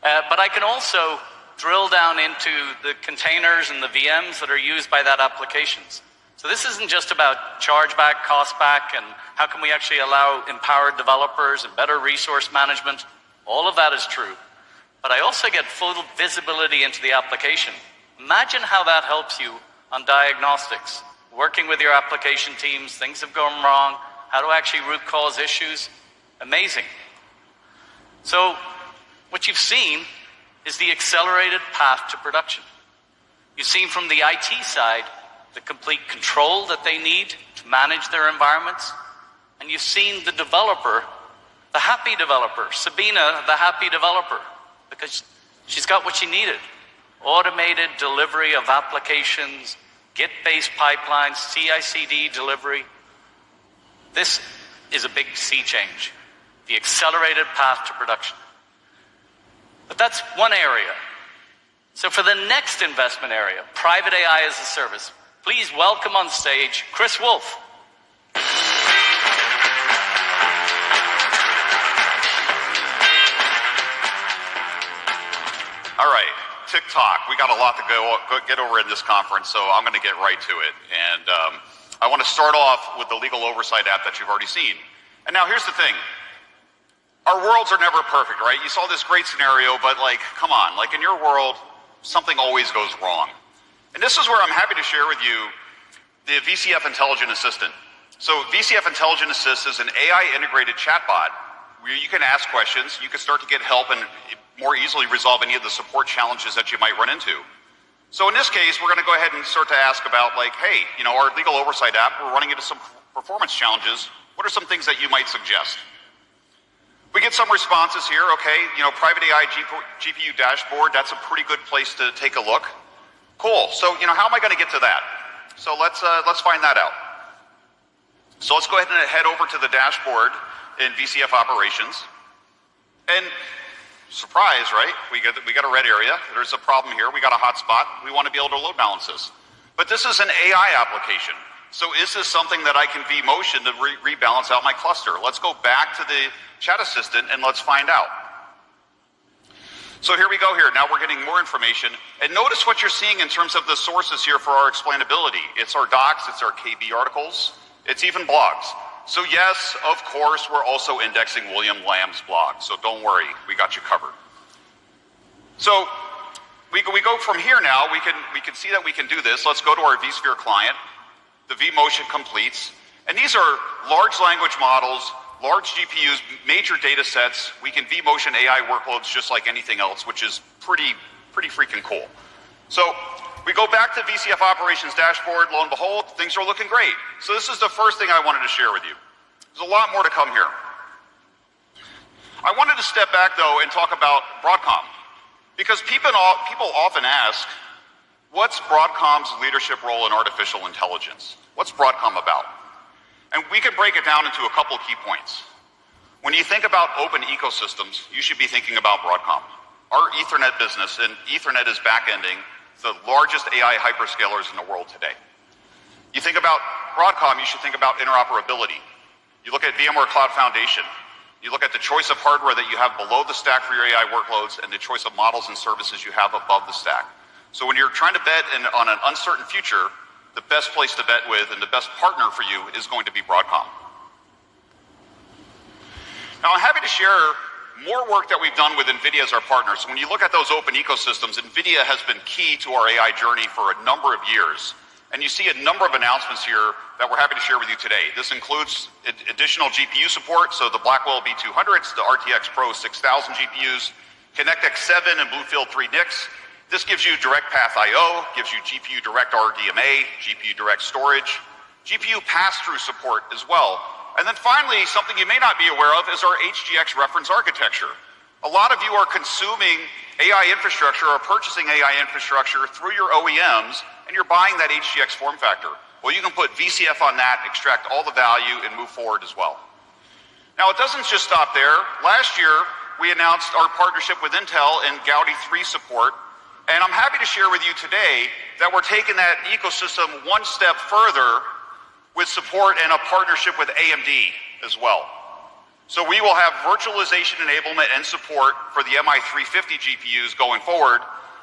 But I can also drill down into the containers and the VMs that are used by that applications. So this isn't just about chargeback, cost back, and how can we actually allow empowered developers and better resource management. All of that is true. But I also get full visibility into the application. Imagine how that helps you on diagnostics. Working with your application teams, things have gone wrong, how to actually root cause issues. Amazing. So what you've seen is the accelerated path to production. You've seen from the IT side the complete control that they need to manage their environments. And you've seen the developer, the happy developer, Sabina, the happy developer, because she's got what she needed. Automated delivery of applications, Git-based pipelines, CI/CD delivery. This is a big sea change, the accelerated path to production. But that's one area. So for the next investment area, private AI as a service, please welcome on stage Chris Wolf. All right, TikTok. We got a lot to get over in this conference, so I'm going to get right to it. And I want to start off with the legal oversight app that you've already seen. And now here's the thing. Our worlds are never perfect, right? You saw this great scenario, but like, come on, like in your world, something always goes wrong. And this is where I'm happy to share with you the VCF Intelligent Assistant. So VCF Intelligent Assist is an AI integrated chatbot where you can ask questions, you can start to get help and more easily resolve any of the support challenges that you might run into. So in this case, we're going to go ahead and start to ask about like, hey, you know, our legal oversight app, we're running into some performance challenges. What are some things that you might suggest? We get some responses here, okay, you know, private AI GPU dashboard, that's a pretty good place to take a look. Cool, so, you know, how am I going to get to that? So let's find that out. So let's go ahead and head over to the dashboard in VCF operations. And surprise, right? We got a red area. There's a problem here. We got a hotspot. We want to be able to load balance this. But this is an AI application. So is this something that I can vMotion to rebalance out my cluster? Let's go back to the chat assistant and let's find out. So here we go here. Now we're getting more information. And notice what you're seeing in terms of the sources here for our explainability. It's our docs, it's our KB articles, it's even blogs. So yes, of course, we're also indexing William Lamb's blog. So don't worry, we got you covered. So we go from here now. We can see that we can do this. Let's go to our vSphere client. The vMotion completes. And these are large language models, large GPUs, major data sets. We can vMotion AI workloads just like anything else, which is pretty freaking cool. So we go back to VCF operations dashboard. Lo and behold, things are looking great. So this is the first thing I wanted to share with you. There's a lot more to come here. I wanted to step back, though, and talk about Broadcom, because people often ask, what's Broadcom's leadership role in artificial intelligence? What's Broadcom about? And we can break it down into a couple of key points. When you think about open ecosystems, you should be thinking about Broadcom. Our Ethernet business, and Ethernet is back-ending the largest AI hyperscalers in the world today. You think about Broadcom, you should think about interoperability. You look at VMware Cloud Foundation. You look at the choice of hardware that you have below the stack for your AI workloads and the choice of models and services you have above the stack. So when you're trying to bet on an uncertain future, the best place to bet with and the best partner for you is going to be Broadcom. Now, I'm happy to share more work that we've done with NVIDIA as our partner. So when you look at those open ecosystems, NVIDIA has been key to our AI journey for a number of years. And you see a number of announcements here that we're happy to share with you today. This includes additional GPU support, so the Blackwell B200s, the RTX Pro 6000 GPUs, ConnectX-7 and Bluefield 3 NICs. This gives you direct path I/O, gives you GPU direct RDMA, GPU direct storage, GPU pass-through support as well. And then finally, something you may not be aware of is our HGX reference architecture. A lot of you are consuming AI infrastructure or purchasing AI infrastructure through your OEMs, and you're buying that HGX form factor. Well, you can put VCF on that, extract all the value, and move forward as well. Now, it doesn't just stop there. Last year, we announced our partnership with Intel and Gaudi 3 support, and I'm happy to share with you today that we're taking that ecosystem one step further with support and a partnership with AMD as well. So we will have virtualization enablement and support for the MI350 GPUs going forward.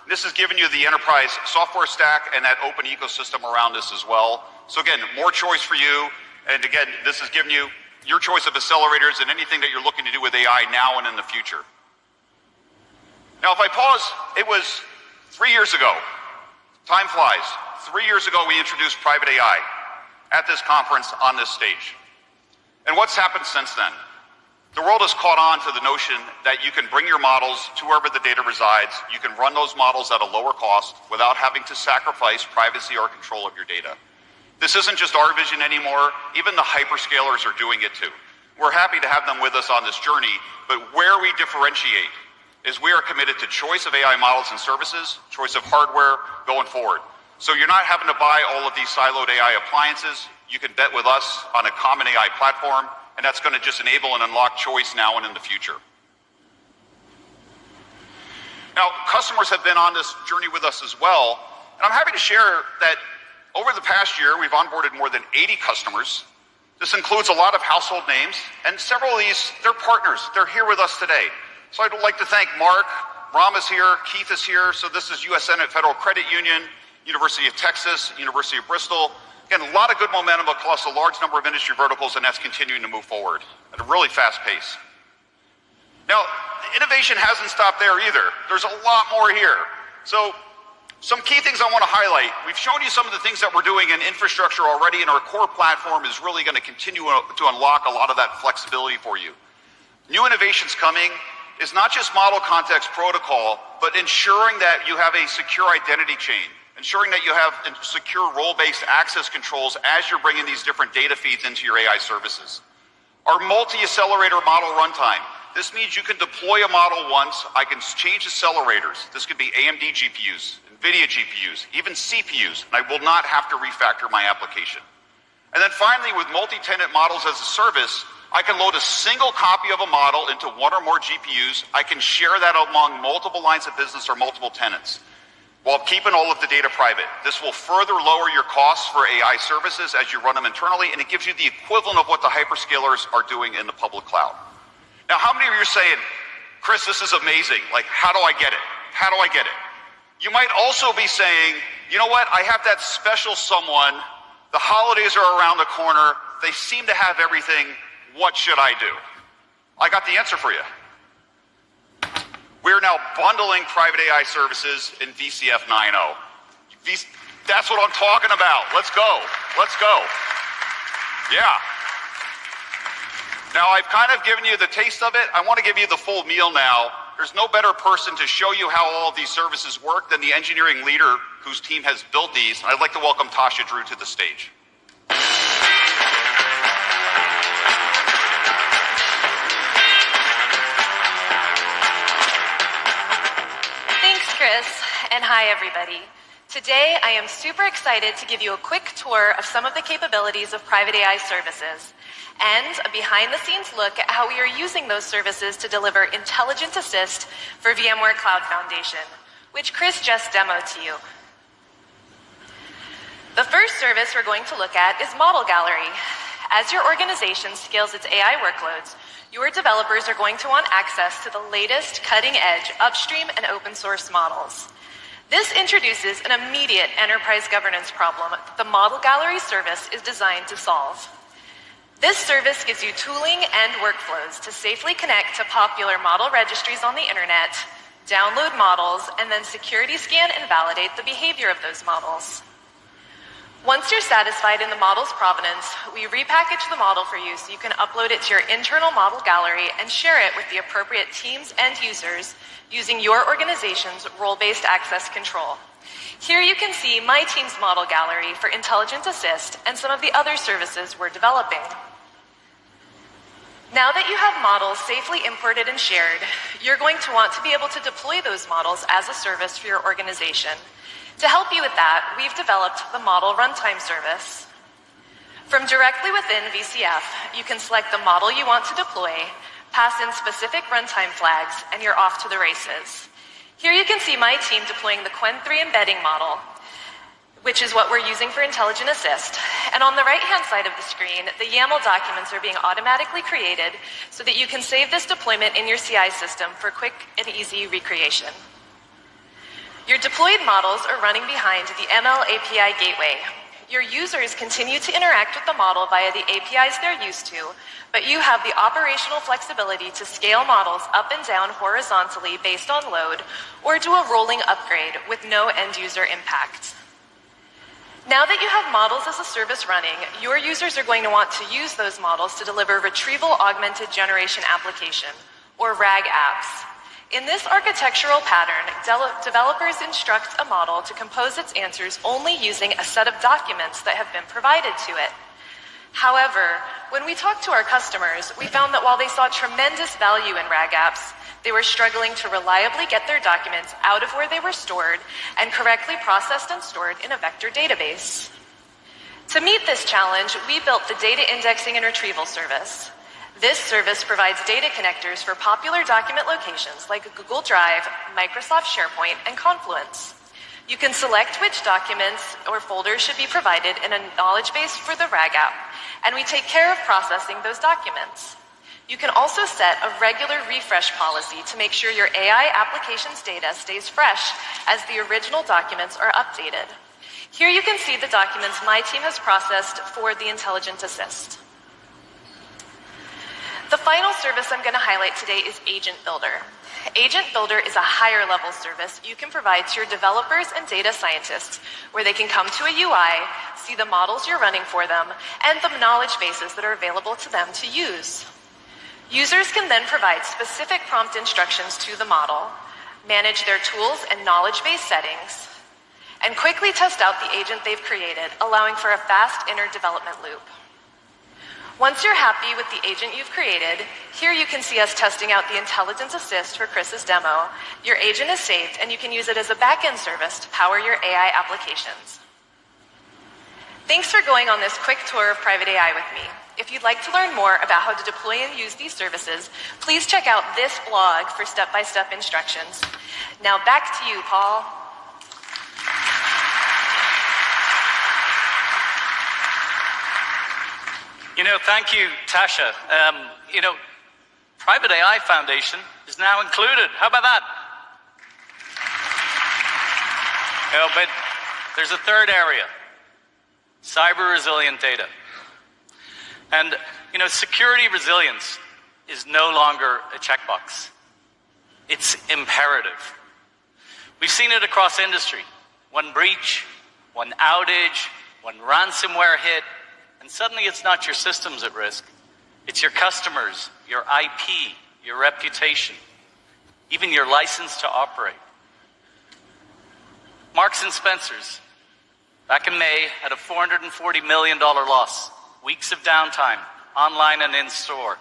This has given you the enterprise software stack and that open ecosystem around this as well. So again, more choice for you. And again, this has given you your choice of accelerators and anything that you're looking to do with AI now and in the future. Now, if I pause, it was 3 years ago. Time flies. 3 years ago, we introduced private AI at this conference on this stage. And what's happened since then? The world has caught on to the notion that you can bring your models to wherever the data resides. You can run those models at a lower cost without having to sacrifice privacy or control of your data. This isn't just our vision anymore. Even the hyperscalers are doing it too. We're happy to have them with us on this journey, but where we differentiate is we are committed to choice of AI models and services, choice of hardware going forward. So you're not having to buy all of these siloed AI appliances. You can bet with us on a common AI platform, and that's going to just enable and unlock choice now and in the future. Now, customers have been on this journey with us as well, and I'm happy to share that over the past year, we've onboarded more than 80 customers. This includes a lot of household names, and several of these, they're partners. They're here with us today. So I'd like to thank Mark. Ram is here. Keith is here. So this is U.S. Senate Federal Credit Union, University of Texas, University of Bristol. Again, a lot of good momentum across a large number of industry verticals, and that's continuing to move forward at a really fast pace. Now, innovation hasn't stopped there either. There's a lot more here. So some key things I want to highlight. We've shown you some of the things that we're doing in infrastructure already, and our core platform is really going to continue to unlock a lot of that flexibility for you. New innovations coming is not just model context protocol, but ensuring that you have a secure identity chain, ensuring that you have secure role-based access controls as you're bringing these different data feeds into your AI services. Our multi-accelerator model runtime. This means you can deploy a model once. I can change accelerators. This could be AMD GPUs, NVIDIA GPUs, even CPUs, and I will not have to refactor my application. And then finally, with multi-tenant models as a service, I can load a single copy of a model into one or more GPUs. I can share that among multiple lines of business or multiple tenants while keeping all of the data private. This will further lower your costs for AI services as you run them internally, and it gives you the equivalent of what the hyperscalers are doing in the public cloud. Now, how many of you are saying, Chris, this is amazing. Like, how do I get it? How do I get it? You might also be saying, you know what? I have that special someone. The holidays are around the corner. They seem to have everything. What should I do? I got the answer for you. We're now bundling private AI services in VCF 9.0. That's what I'm talking about. Let's go. Let's go. Yeah. Now, I've kind of given you the taste of it. I want to give you the full meal now. There's no better person to show you how all of these services work than the engineering leader whose team has built these. I'd like to welcome Tasha Drew to the stage. hi everybody. Today I am super excited to give you a quick tour of some of the capabilities of private AI services and a behind-the-scenes look at how we are using those services to deliver intelligent assist for VMware Cloud Foundation, which Chris just demoed to you. The first service we're going to look at is Model Gallery. As your organization scales its AI workloads, your developers are going to want access to the latest cutting-edge upstream and open source models. This introduces an immediate enterprise governance problem that the Model Gallery service is designed to solve. This service gives you tooling and workflows to safely connect to popular model registries on the internet, download models, and then security scan and validate the behavior of those models. Once you're satisfied in the model's provenance, we repackage the model for you so you can upload it to your internal model gallery and share it with the appropriate teams and users using your organization's role-based access control. Here you can see my team's model gallery for Intelligent Assist and some of the other services we're developing. Now that you have models safely imported and shared, you're going to want to be able to deploy those models as a service for your organization. To help you with that, we've developed the Model Runtime Service. From directly within VCF, you can select the model you want to deploy, pass in specific runtime flags, and you're off to the races. Here you can see my team deploying the Qwen 3 embedding model, which is what we're using for Intelligent Assist. And on the right-hand side of the screen, the YAML documents are being automatically created so that you can save this deployment in your CI system for quick and easy recreation. Your deployed models are running behind the ML API gateway. Your users continue to interact with the model via the APIs they're used to, but you have the operational flexibility to scale models up and down horizontally based on load, or do a rolling upgrade with no end-user impact. Now that you have models as a service running, your users are going to want to use those models to deliver Retrieval Augmented Generation Application, or RAG apps. In this architectural pattern, developers instruct a model to compose its answers only using a set of documents that have been provided to it. However, when we talked to our customers, we found that while they saw tremendous value in RAG apps, they were struggling to reliably get their documents out of where they were stored and correctly processed and stored in a vector database. To meet this challenge, we built the Data Indexing and Retrieval Service. This service provides data connectors for popular document locations like Google Drive, Microsoft SharePoint, and Confluence. You can select which documents or folders should be provided in a knowledge base for the RAG app, and we take care of processing those documents. You can also set a regular refresh policy to make sure your AI application's data stays fresh as the original documents are updated. Here you can see the documents my team has processed for the Intelligent Assist. The final service I'm going to highlight today is Agent Builder. Agent Builder is a higher level service you can provide to your developers and data scientists where they can come to a UI, see the models you're running for them, and the knowledge bases that are available to them to use. Users can then provide specific prompt instructions to the model, manage their tools and knowledge base settings, and quickly test out the agent they've created, allowing for a fast inner development loop. Once you're happy with the agent you've created, here you can see us testing out the Intelligence Assist for Chris's demo. Your agent is saved, and you can use it as a back-end service to power your AI applications. Thanks for going on this quick tour of Private AI with me. If you'd like to learn more about how to deploy and use these services, please check out this blog for step-by-step instructions. Now back to you, Paul. Thank you, Tasha. Private AI Foundation is now included. How about that? But there's a third area, cyber resilient data. And, security resilience is no longer a checkbox. It's imperative. We've seen it across industry. One breach, one outage, one ransomware hit, and suddenly it's not your systems at risk. It's your customers, your IP, your reputation, even your license to operate. Marks and Spencer's, back in May, had a $440 million loss. Weeks of downtime, online and in-store.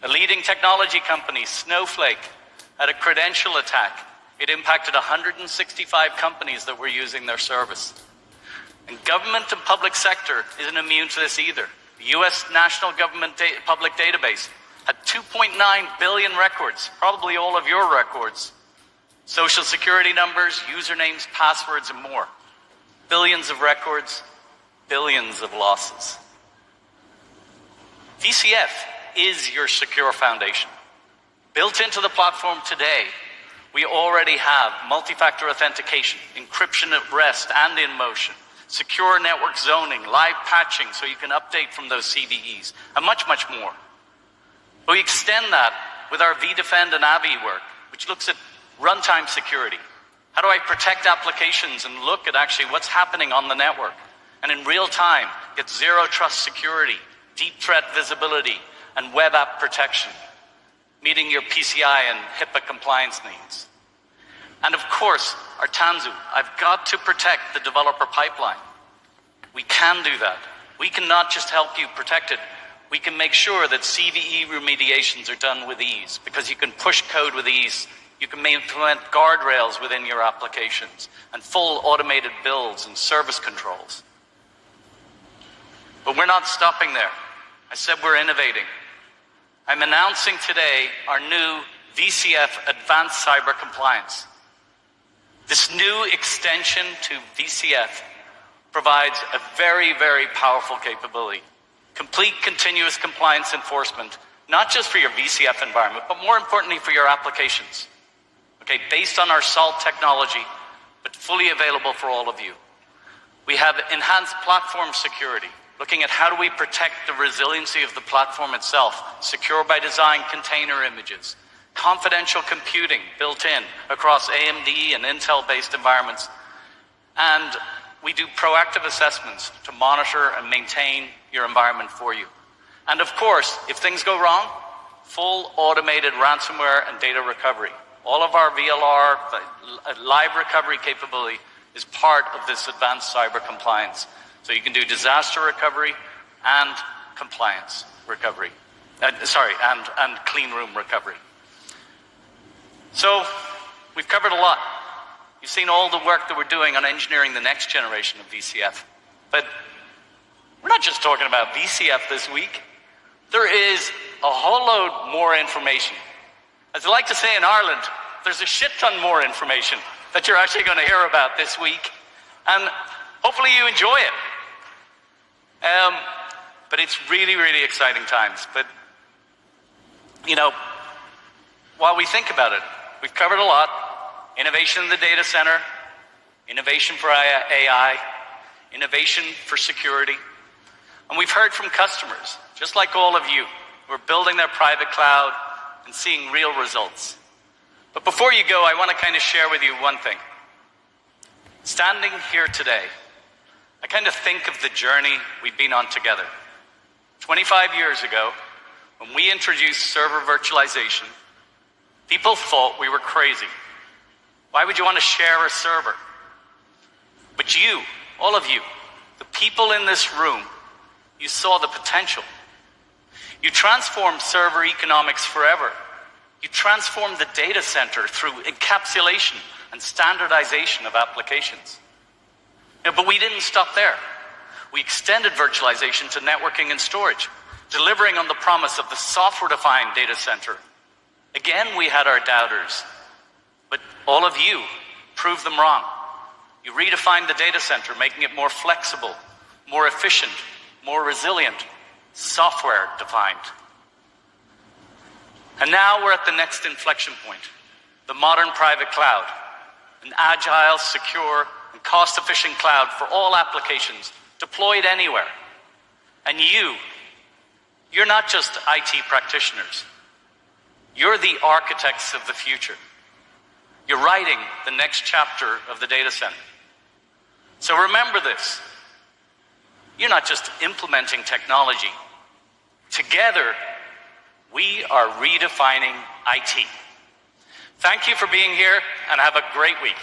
A leading technology company, Snowflake, had a credential attack It impacted 165 companies that were using their service. And government and public sector isn't immune to this either. The U.S. National Government Public Database had 2.9 billion records, probably all of your records. Social security numbers, usernames, passwords, and more. Billions of records, billions of losses. VCF is your secure foundation. Built into the platform today, we already have multi-factor authentication, encryption at rest and in motion, secure network zoning, live patching so you can update from those CVEs, and much, much more. But we extend that with our vDefend and AVI work, which looks at runtime security. How do I protect applications and look at actually what's happening on the network? And in real time, get zero trust security, deep threat visibility, and web app protection, meeting your PCI and HIPAA compliance needs. And of course, our Tanzu. I've got to protect the developer pipeline. We can do that. We can not just help you protect it, we can make sure that CVE remediations are done with ease, because you can push code with ease. You can implement guardrails within your applications and full automated builds and service controls. But we're not stopping there. I said we're innovating. I'm announcing today our new VCF Advanced Cyber Compliance. This new extension to VCF provides a very, very powerful capability. Complete continuous compliance enforcement, not just for your VCF environment, but more importantly for your applications. Okay, based on our SALT technology, but fully available for all of you. We have enhanced platform security, looking at how do we protect the resiliency of the platform itself, secure by design container images, confidential computing built in across AMD and Intel-based environments, and we do proactive assessments to monitor and maintain your environment for you. And of course, if things go wrong, full automated ransomware and data recovery. All of our VLR, live recovery capability, is part of this advanced cyber compliance. So you can do disaster recovery and compliance recovery. And clean room recovery. So we've covered a lot. You've seen all the work that we're doing on engineering the next generation of VCF. But we're not just talking about VCF this week. There is a whole load more information. As I like to say in Ireland, there's a shit ton more information that you're actually going to hear about this week. And hopefully you enjoy it. But it's really, really exciting times. But, you know, while we think about it, we've covered a lot. Innovation in the data center, innovation for AI, innovation for security. And we've heard from customers, just like all of you, who are building their private cloud and seeing real results. But before you go, I want to kind of share with you one thing. Standing here today, I kind of think of the journey we've been on together. 25 years ago, when we introduced server virtualization, people thought we were crazy. Why would you want to share a server? But you, all of you, the people in this room, you saw the potential. You transformed server economics forever. You transformed the data center through encapsulation and standardization of applications. But we didn't stop there. We extended virtualization to networking and storage, delivering on the promise of the software-defined data center. Again, we had our doubters, but all of you proved them wrong. You redefined the data center, making it more flexible, more efficient, more resilient, software-defined. And now we're at the next inflection point, the modern private cloud, an agile, secure, and cost-efficient cloud for all applications, deployed anywhere. And you're not just IT practitioners. You're the architects of the future. You're writing the next chapter of the data center. So remember this. You're not just implementing technology. Together, we are redefining IT. Thank you for being here, and have a great week.